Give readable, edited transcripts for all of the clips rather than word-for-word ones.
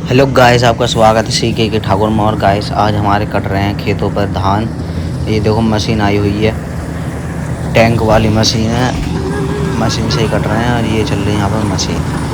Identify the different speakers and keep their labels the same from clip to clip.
Speaker 1: Hello guys, आपका स्वागत है सीके के ठाकुर में। और गाइस, आज हमारे कट रहे हैं खेतों पर धान। ये देखो मशीन आई हुई है, टैंक वाली मशीन है। मशीन से ही कट रहे हैं और ये चल रही है यहाँ पर मशीन।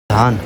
Speaker 1: धान।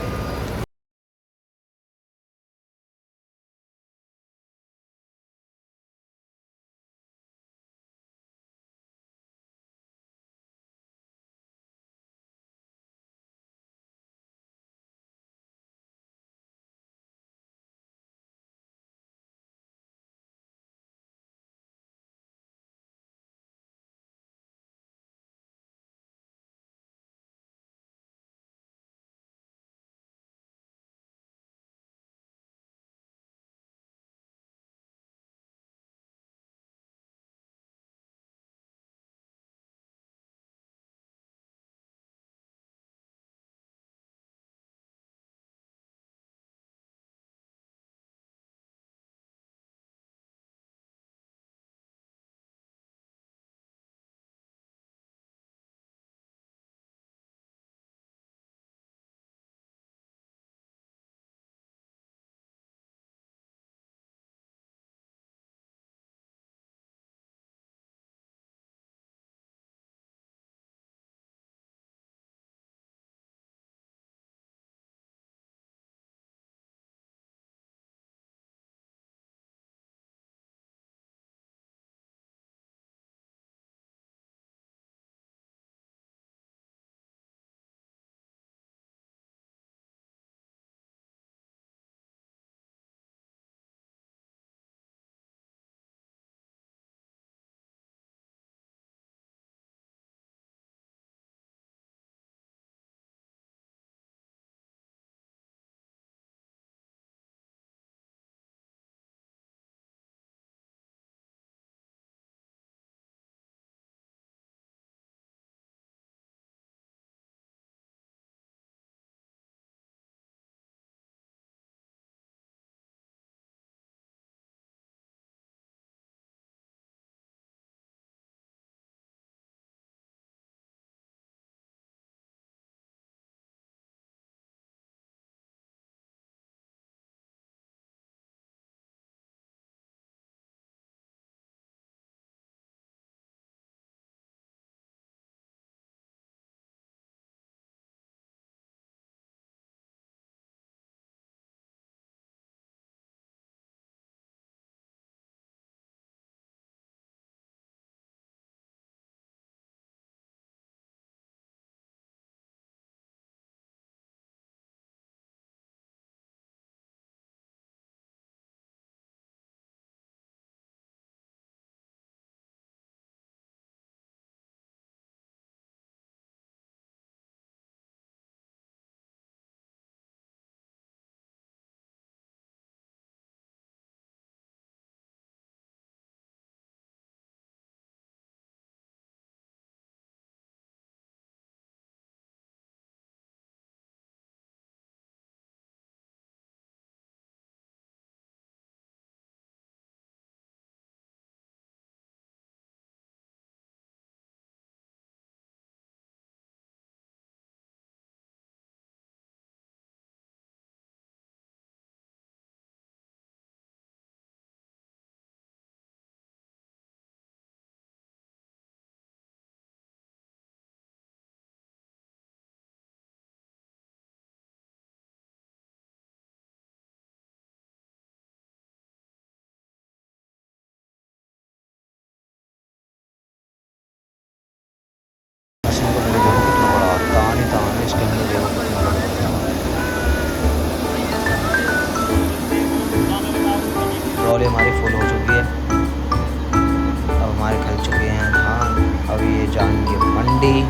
Speaker 1: मंडी।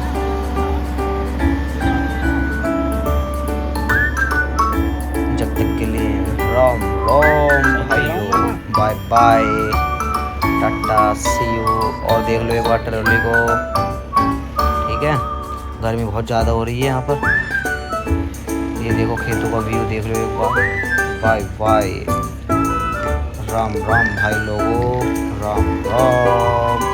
Speaker 1: जब तक के लिए राम राम भाइयों, bye bye, tata, see you. और देख लो एक बार ट्रॉली को, ठीक है। गर्मी बहुत ज़्यादा हो रही है यहाँ पर। ये देखो खेतों का व्यू देख लो एक बार। बाय बाय, राम राम भाई लोगों, राम राम।